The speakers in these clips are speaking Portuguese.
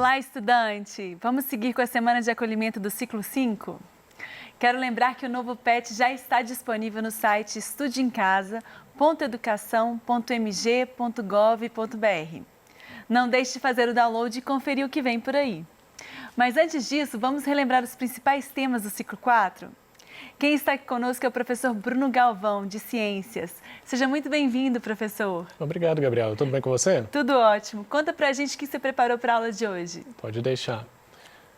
Olá, estudante! Vamos seguir com a semana de acolhimento do ciclo 5? Quero lembrar que o novo PET já está disponível no site estudeencasa.educação.mg.gov.br. Não deixe de fazer o download e conferir o que vem por aí. Mas antes disso, vamos relembrar os principais temas do ciclo 4? Quem está aqui conosco é o professor Bruno Galvão, de Ciências. Seja muito bem-vindo, professor. Obrigado, Gabriela. Tudo bem com você? Tudo ótimo. Conta pra gente o que você preparou para a aula de hoje. Pode deixar.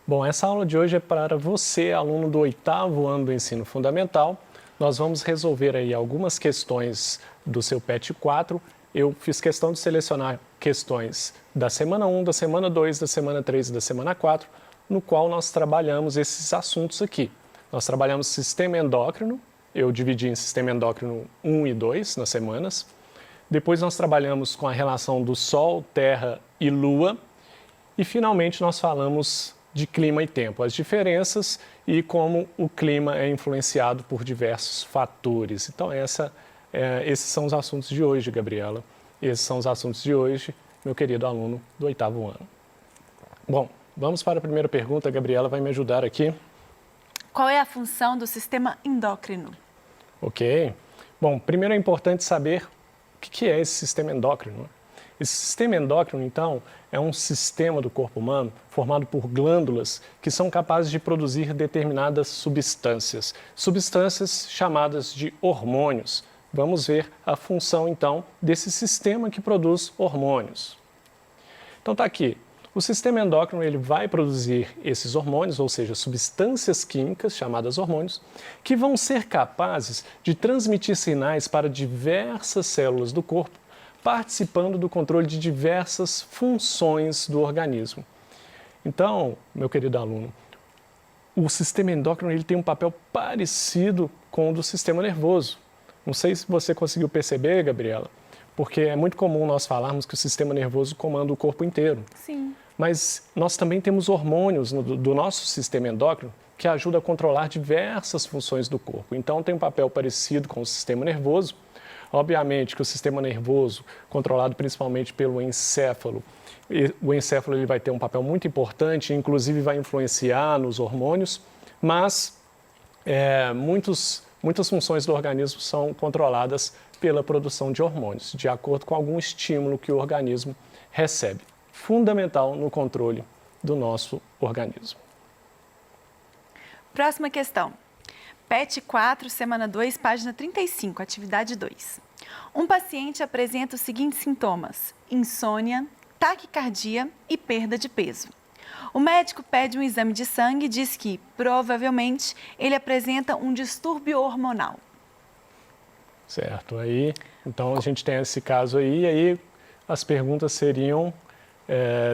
Bom, essa aula de hoje é para você, aluno do 8º ano do ensino fundamental. Nós vamos resolver aí algumas questões do seu PET 4. Eu fiz questão de selecionar questões da semana 1, da semana 2, da semana 3 e da semana 4, no qual nós trabalhamos esses assuntos aqui. Nós trabalhamos sistema endócrino, eu dividi em sistema endócrino 1 e 2 nas semanas. Depois nós trabalhamos com a relação do Sol, Terra e Lua. E finalmente nós falamos de clima e tempo, as diferenças e como o clima é influenciado por diversos fatores. Então esses são os assuntos de hoje, Gabriela. Esses são os assuntos de hoje, meu querido aluno do 8º ano. Bom, vamos para a primeira pergunta. A Gabriela vai me ajudar aqui. Qual é a função do sistema endócrino? Ok. Bom, primeiro é importante saber o que é esse sistema endócrino. Esse sistema endócrino, então, é um sistema do corpo humano formado por glândulas que são capazes de produzir determinadas substâncias, substâncias chamadas de hormônios. Vamos ver a função, então, desse sistema que produz hormônios. Então, está aqui. O sistema endócrino ele vai produzir esses hormônios, ou seja, substâncias químicas chamadas hormônios, que vão ser capazes de transmitir sinais para diversas células do corpo, participando do controle de diversas funções do organismo. Então, meu querido aluno, o sistema endócrino ele tem um papel parecido com o do sistema nervoso. Não sei se você conseguiu perceber, Gabriela, porque é muito comum nós falarmos que o sistema nervoso comanda o corpo inteiro. Sim. Mas nós também temos hormônios do nosso sistema endócrino que ajudam a controlar diversas funções do corpo. Então, tem um papel parecido com o sistema nervoso. Obviamente que o sistema nervoso, controlado principalmente pelo encéfalo, o encéfalo ele vai ter um papel muito importante, inclusive vai influenciar nos hormônios, mas muitas funções do organismo são controladas pela produção de hormônios, de acordo com algum estímulo que o organismo recebe. Fundamental no controle do nosso organismo. Próxima questão. PET 4, semana 2, página 35, atividade 2. Um paciente apresenta os seguintes sintomas: insônia, taquicardia e perda de peso. O médico pede um exame de sangue e diz que, provavelmente, ele apresenta um distúrbio hormonal. Certo, então a gente tem esse caso aí, e aí as perguntas seriam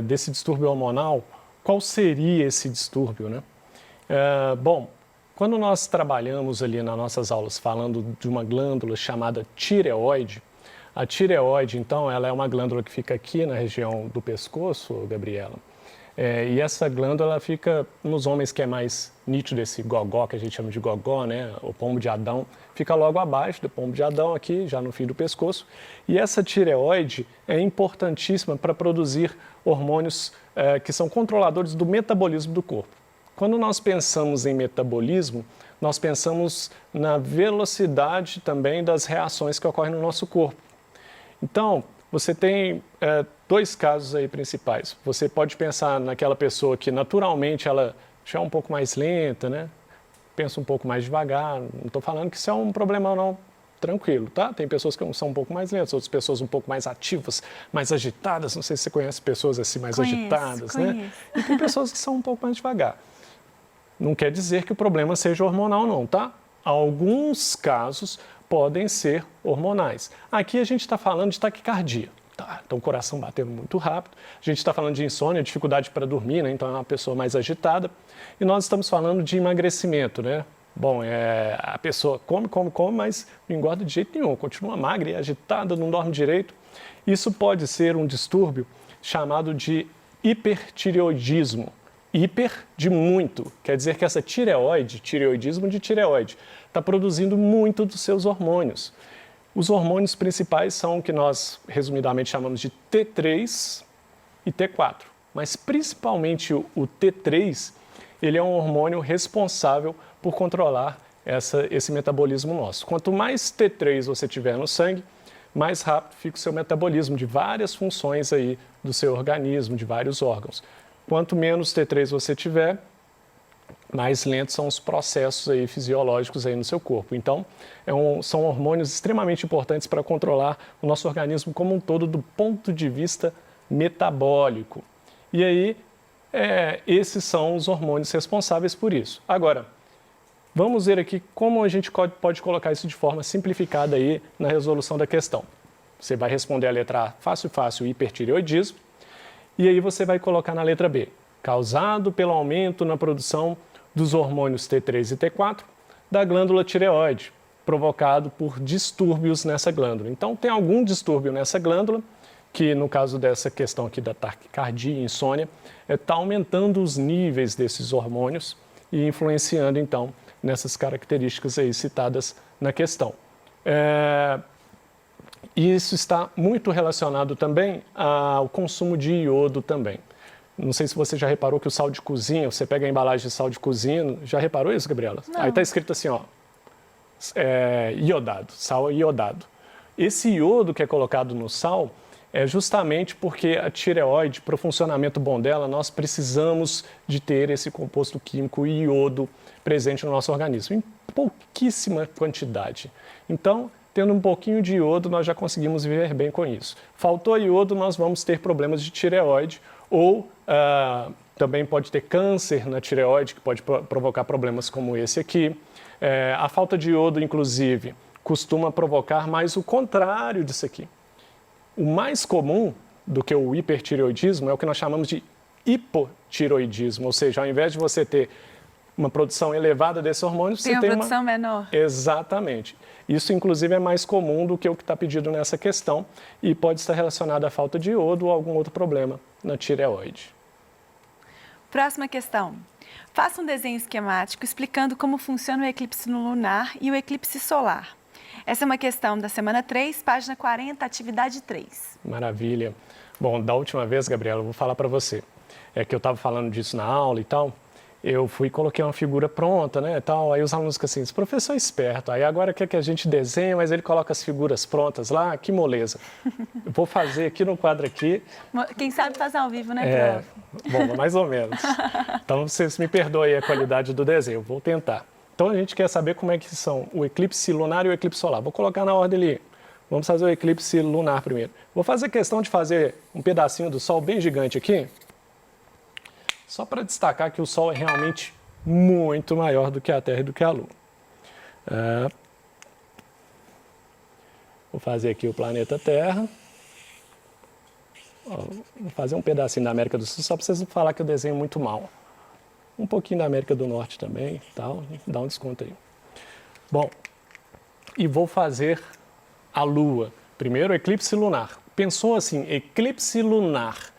desse distúrbio hormonal, qual seria esse distúrbio, né? Bom, quando nós trabalhamos ali nas nossas aulas falando de uma glândula chamada tireoide, a tireoide, então, ela é uma glândula que fica aqui na região do pescoço, Gabriela, e essa glândula ela fica nos homens que é mais nítido, esse gogó, que a gente chama de gogó, né? O pombo de Adão, fica logo abaixo do pombo de Adão, aqui, já no fim do pescoço. E essa tireoide é importantíssima para produzir hormônios que são controladores do metabolismo do corpo. Quando nós pensamos em metabolismo, nós pensamos na velocidade também das reações que ocorrem no nosso corpo. Então, você tem dois casos aí principais. Você pode pensar naquela pessoa que naturalmente ela já é um pouco mais lenta, né? Pensa um pouco mais devagar. Não estou falando que isso é um problema não, tranquilo, tá? Tem pessoas que são um pouco mais lentas, outras pessoas um pouco mais ativas, mais agitadas. Não sei se você conhece pessoas assim mais agitadas, né? E tem pessoas que são um pouco mais devagar. Não quer dizer que o problema seja hormonal não, tá? Alguns casos podem ser hormonais. Aqui a gente está falando de taquicardia. Tá, então o coração batendo muito rápido. A gente está falando de insônia, dificuldade para dormir, né? Então é uma pessoa mais agitada. E nós estamos falando de emagrecimento, né? Bom, a pessoa come, mas não engorda de jeito nenhum, continua magra e agitada, não dorme direito. Isso pode ser um distúrbio chamado de hipertireoidismo. Hiper de muito, quer dizer que essa tireoidismo de tireoide, está produzindo muito dos seus hormônios. Os hormônios principais são o que nós resumidamente chamamos de T3 e T4. mas principalmente o T3, ele é um hormônio responsável por controlar esse metabolismo nosso. Quanto mais T3 você tiver no sangue, mais rápido fica o seu metabolismo de várias funções aí do seu organismo, de vários órgãos. Quanto menos T3 você tiver, mais lentos são os processos aí fisiológicos aí no seu corpo. Então, são hormônios extremamente importantes para controlar o nosso organismo como um todo do ponto de vista metabólico. E aí, esses são os hormônios responsáveis por isso. Agora, vamos ver aqui como a gente pode colocar isso de forma simplificada aí na resolução da questão. Você vai responder a letra A, fácil, fácil, hipertireoidismo. E aí você vai colocar na letra B, causado pelo aumento na produção dos hormônios T3 e T4 da glândula tireoide, provocado por distúrbios nessa glândula. Então, tem algum distúrbio nessa glândula, que no caso dessa questão aqui da taquicardia e insônia, está aumentando os níveis desses hormônios e influenciando, então, nessas características aí citadas na questão. E isso está muito relacionado também ao consumo de iodo também. Não sei se você já reparou que o sal de cozinha, você pega a embalagem de sal de cozinha, já reparou isso, Gabriela? Não. Aí está escrito assim, ó, iodado, sal iodado. Esse iodo que é colocado no sal é justamente porque a tireoide, para o funcionamento bom dela, nós precisamos de ter esse composto químico iodo presente no nosso organismo, em pouquíssima quantidade. Então, tendo um pouquinho de iodo, nós já conseguimos viver bem com isso. Faltou iodo, nós vamos ter problemas de tireoide ou também pode ter câncer na tireoide, que pode provocar problemas como esse aqui. A falta de iodo, inclusive, costuma provocar mais o contrário disso aqui. O mais comum do que o hipertireoidismo é o que nós chamamos de hipotireoidismo, ou seja, ao invés de você ter uma produção elevada desse hormônio, você tem uma produção menor. Exatamente. Isso, inclusive, é mais comum do que o que está pedido nessa questão e pode estar relacionado à falta de iodo ou algum outro problema na tireoide. Próxima questão. Faça um desenho esquemático explicando como funciona o eclipse lunar e o eclipse solar. Essa é uma questão da semana 3, página 40, atividade 3. Maravilha. Bom, da última vez, Gabriela, eu vou falar para você. É que eu estava falando disso na aula e tal. Eu fui e coloquei uma figura pronta, né, tal. Aí os alunos ficam assim, esse professor é esperto. Aí agora quer que a gente desenhe, mas ele coloca as figuras prontas lá, que moleza. Eu vou fazer aqui no quadro aqui. Quem sabe faz ao vivo, né, prof? Bom, mais ou menos. Então, vocês me perdoem a qualidade do desenho, vou tentar. Então, a gente quer saber como é que são o eclipse lunar e o eclipse solar. Vou colocar na ordem ali. Vamos fazer o eclipse lunar primeiro. Vou fazer questão de fazer um pedacinho do Sol bem gigante aqui, só para destacar que o Sol é realmente muito maior do que a Terra e do que a Lua. Vou fazer aqui o planeta Terra. Vou fazer um pedacinho da América do Sul, só para vocês não falar que eu desenho muito mal. Um pouquinho da América do Norte também, tal, dá um desconto aí. Bom, e vou fazer a Lua. Primeiro, eclipse lunar. Pensou assim, eclipse lunar,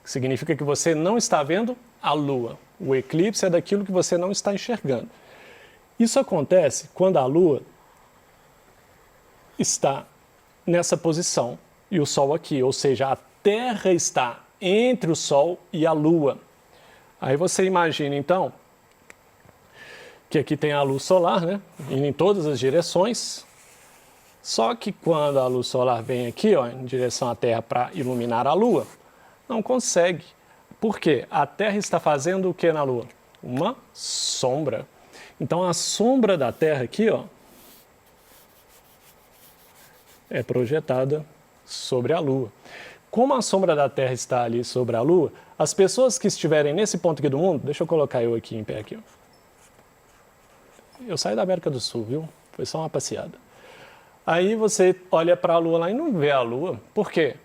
significa que você não está vendo a Lua. O eclipse é daquilo que você não está enxergando. Isso acontece quando a Lua está nessa posição e o Sol aqui, ou seja, a Terra está entre o Sol e a Lua. Aí você imagina, então, que aqui tem a luz solar, né, indo em todas as direções, só que quando a luz solar vem aqui, ó, em direção à Terra para iluminar a Lua, não consegue. Por quê? A Terra está fazendo o que na Lua? Uma sombra. Então, a sombra da Terra aqui, ó, é projetada sobre a Lua. Como a sombra da Terra está ali sobre a Lua, as pessoas que estiverem nesse ponto aqui do mundo, deixa eu colocar eu aqui em pé aqui. Eu saí da América do Sul, viu? Foi só uma passeada. Aí você olha para a Lua lá e não vê a Lua. Por quê?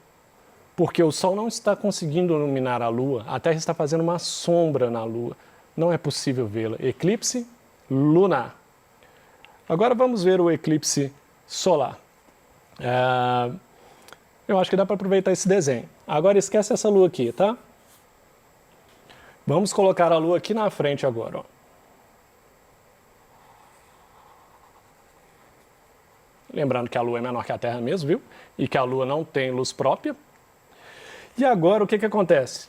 Porque o Sol não está conseguindo iluminar a Lua. A Terra está fazendo uma sombra na Lua. Não é possível vê-la. Eclipse lunar. Agora vamos ver o eclipse solar. Eu acho que dá para aproveitar esse desenho. Agora esquece essa Lua aqui, tá? Vamos colocar a Lua aqui na frente agora, ó. Lembrando que a Lua é menor que a Terra mesmo, viu? E que a Lua não tem luz própria. E agora o que acontece?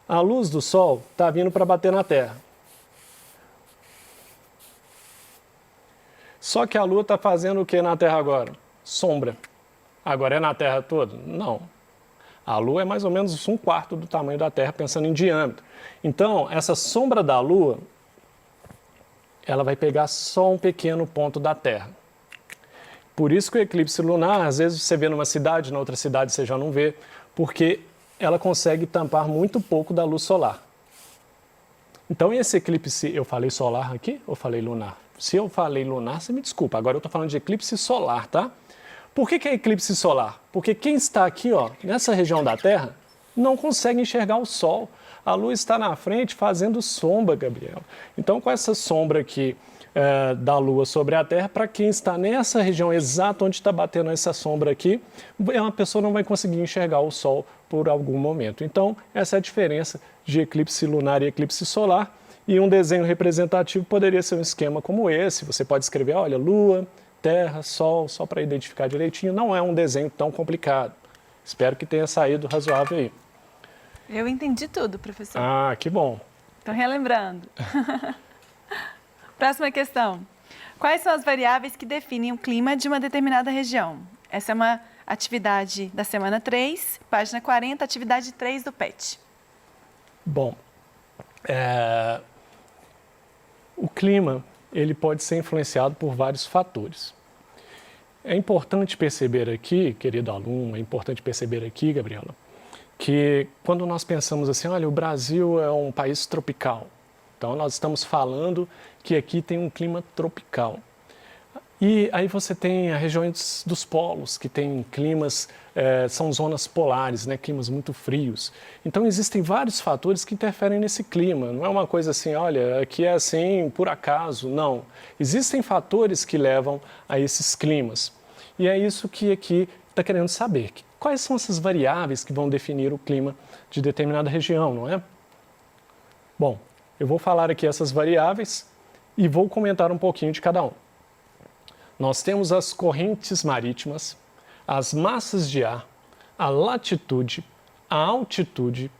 A luz do Sol está vindo para bater na Terra. Só que a Lua está fazendo o que na Terra agora? Sombra. Agora é na Terra toda? Não. A Lua é mais ou menos 1/4 do tamanho da Terra, pensando em diâmetro. Então, essa sombra da Lua, ela vai pegar só um pequeno ponto da Terra. Por isso que o eclipse lunar, às vezes você vê numa cidade, na outra cidade você já não vê, porque ela consegue tampar muito pouco da luz solar. Então, esse eclipse, eu falei solar aqui ou falei lunar? Se eu falei lunar, você me desculpa. Agora eu estou falando de eclipse solar, tá? Por que é eclipse solar? Porque quem está aqui, ó, nessa região da Terra, não consegue enxergar o Sol. A Lua está na frente fazendo sombra, Gabriela. Então, com essa sombra aqui da Lua sobre a Terra, para quem está nessa região exata onde está batendo essa sombra aqui, uma pessoa não vai conseguir enxergar o Sol por algum momento. Então, essa é a diferença de eclipse lunar e eclipse solar. E um desenho representativo poderia ser um esquema como esse. Você pode escrever, olha, Lua, Terra, Sol, só para identificar direitinho. Não é um desenho tão complicado. Espero que tenha saído razoável aí. Eu entendi tudo, professor. Ah, que bom. Estou relembrando. Próxima questão. Quais são as variáveis que definem o clima de uma determinada região? Essa é uma atividade da semana 3, página 40, atividade 3 do PET. Bom, o clima ele pode ser influenciado por vários fatores. É importante perceber aqui, querido aluno, é importante perceber aqui, Gabriela, que quando nós pensamos assim, olha, o Brasil é um país tropical, então nós estamos falando que aqui tem um clima tropical. E aí você tem as regiões dos polos, que tem climas, são zonas polares, né, climas muito frios. Então existem vários fatores que interferem nesse clima. Não é uma coisa assim, olha, aqui é assim por acaso. Não. Existem fatores que levam a esses climas. E é isso que aqui está querendo saber. Quais são essas variáveis que vão definir o clima de determinada região, não é? Bom, eu vou falar aqui essas variáveis e vou comentar um pouquinho de cada um. Nós temos as correntes marítimas, as massas de ar, a latitude, a altitude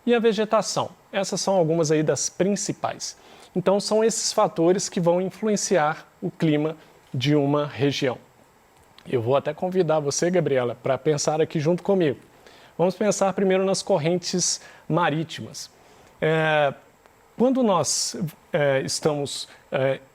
e a vegetação. Essas são algumas aí das principais. Então, são esses fatores que vão influenciar o clima de uma região. Eu vou até convidar você, Gabriela, para pensar aqui junto comigo. Vamos pensar primeiro nas correntes marítimas. Quando nós estamos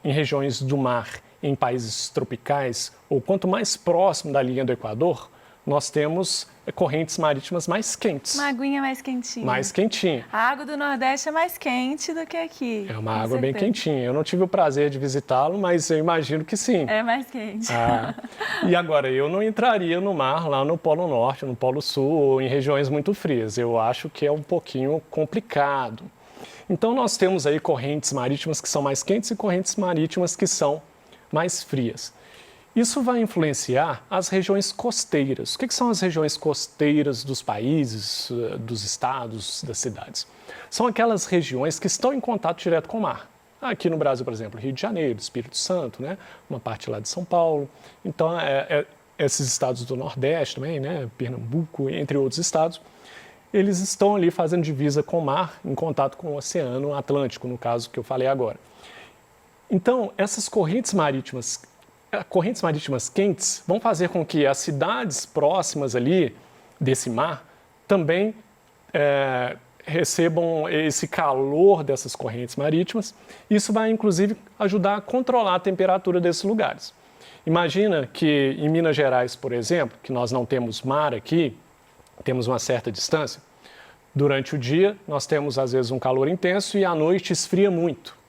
em regiões do mar, em países tropicais, ou quanto mais próximo da linha do Equador, nós temos correntes marítimas mais quentes. Uma aguinha mais quentinha. Mais quentinha. A água do Nordeste é mais quente do que aqui. É uma água bem quentinha. Eu não tive o prazer de visitá-lo, mas eu imagino que sim. É mais quente. E agora, eu não entraria no mar lá no Polo Norte, no Polo Sul, ou em regiões muito frias. Eu acho que é um pouquinho complicado. Então, nós temos aí correntes marítimas que são mais quentes e correntes marítimas que são mais frias. Isso vai influenciar as regiões costeiras. O que são as regiões costeiras dos países, dos estados, das cidades? São aquelas regiões que estão em contato direto com o mar. Aqui no Brasil, por exemplo, Rio de Janeiro, Espírito Santo, né? Uma parte lá de São Paulo. Então, esses estados do Nordeste também, né? Pernambuco, entre outros estados, eles estão ali fazendo divisa com o mar, em contato com o Oceano Atlântico, no caso que eu falei agora. Então, essas correntes marítimas quentes vão fazer com que as cidades próximas ali desse mar também recebam esse calor dessas correntes marítimas. Isso vai, inclusive, ajudar a controlar a temperatura desses lugares. Imagina que em Minas Gerais, por exemplo, que nós não temos mar aqui, temos uma certa distância, durante o dia nós temos, às vezes, um calor intenso e à noite esfria muito.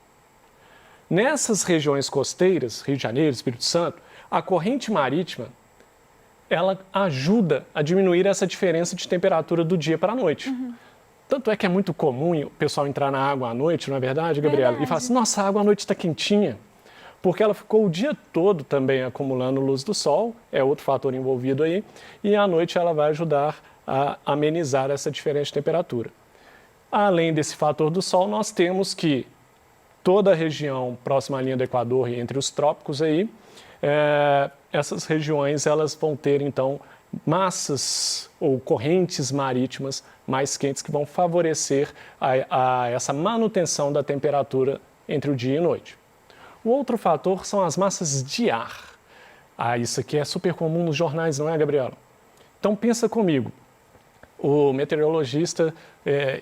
Nessas regiões costeiras, Rio de Janeiro, Espírito Santo, a corrente marítima, ela ajuda a diminuir essa diferença de temperatura do dia para a noite. Tanto é que é muito comum o pessoal entrar na água à noite, não é verdade, Gabriela? Verdade. E falar assim, nossa, a água à noite está quentinha. Porque ela ficou o dia todo também acumulando luz do sol, é outro fator envolvido aí, e à noite ela vai ajudar a amenizar essa diferença de temperatura. Além desse fator do sol, nós temos que toda a região próxima à linha do Equador e entre os trópicos aí, essas regiões elas vão ter então massas ou correntes marítimas mais quentes que vão favorecer a essa manutenção da temperatura entre o dia e noite. O outro fator são as massas de ar. Isso aqui é super comum nos jornais, não é, Gabriela? Então pensa comigo. O meteorologista,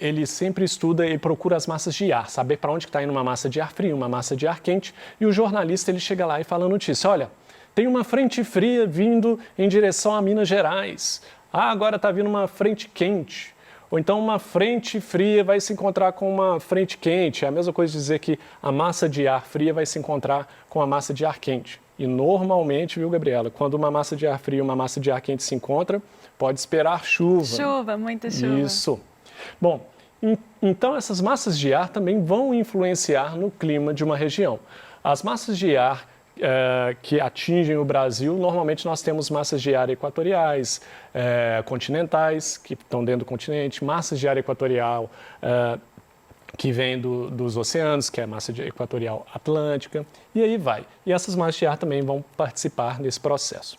ele sempre estuda e procura as massas de ar, saber para onde está indo uma massa de ar frio, uma massa de ar quente, e o jornalista ele chega lá e fala a notícia, olha, tem uma frente fria vindo em direção a Minas Gerais. Agora está vindo uma frente quente. Ou então uma frente fria vai se encontrar com uma frente quente. É a mesma coisa de dizer que a massa de ar fria vai se encontrar com a massa de ar quente. E normalmente, viu, Gabriela, quando uma massa de ar frio e uma massa de ar quente se encontram, pode esperar chuva. Chuva, muita chuva. Isso. Bom, então essas massas de ar também vão influenciar no clima de uma região. As massas de ar que atingem o Brasil, normalmente nós temos massas de ar equatoriais, continentais, que estão dentro do continente, massas de ar equatorial que vem dos oceanos, que é a massa equatorial atlântica, e aí vai. E essas massas de ar também vão participar desse processo.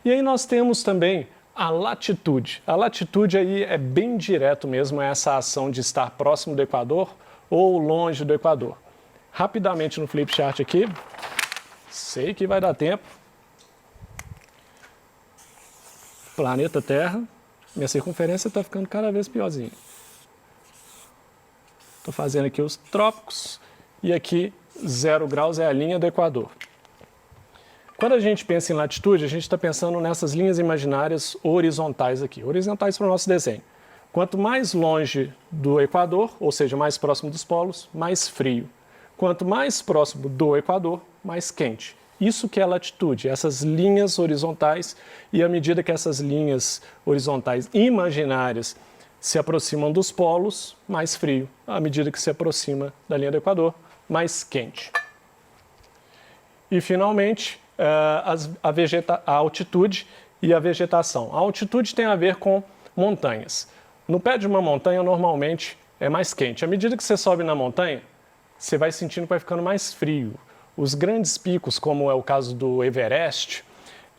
E aí nós temos também a latitude. A latitude aí é bem direto mesmo, é essa ação de estar próximo do Equador ou longe do Equador. Rapidamente no flip chart aqui, sei que vai dar tempo. Planeta Terra, minha circunferência está ficando cada vez piorzinha. Estou fazendo aqui os trópicos e aqui 0 graus é a linha do Equador. Quando a gente pensa em latitude, a gente está pensando nessas linhas imaginárias horizontais aqui, horizontais para o nosso desenho. Quanto mais longe do Equador, ou seja, mais próximo dos polos, mais frio. Quanto mais próximo do Equador, mais quente. Isso que é latitude, essas linhas horizontais, e à medida que essas linhas horizontais imaginárias se aproximam dos polos, mais frio. À medida que se aproxima da linha do Equador, mais quente. E, finalmente, a altitude e a vegetação. A altitude tem a ver com montanhas. No pé de uma montanha, normalmente, é mais quente. À medida que você sobe na montanha, você vai sentindo que vai ficando mais frio. Os grandes picos, como é o caso do Everest,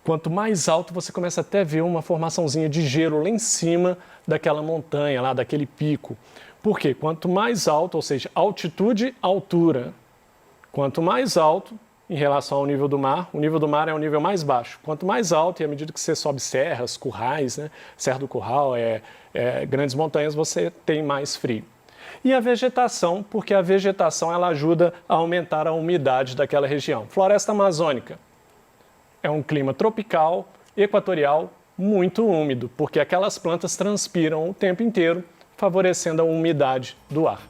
quanto mais alto você começa até a ver uma formaçãozinha de gelo lá em cima daquela montanha, lá daquele pico. Por quê? Quanto mais alto, ou seja, altitude, altura. Quanto mais alto em relação ao nível do mar, o nível do mar é o nível mais baixo. Quanto mais alto, e à medida que você sobe serras, currais, né? Serra do Curral, grandes montanhas, você tem mais frio. E a vegetação, porque a vegetação ela ajuda a aumentar a umidade daquela região. Floresta amazônica é um clima tropical, equatorial, muito úmido, porque aquelas plantas transpiram o tempo inteiro, favorecendo a umidade do ar.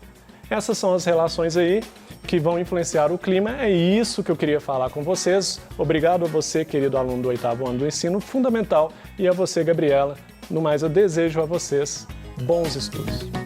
Essas são as relações aí que vão influenciar o clima. É isso que eu queria falar com vocês. Obrigado a você, querido aluno do 8º ano do ensino fundamental, e a você, Gabriela. No mais, eu desejo a vocês bons estudos.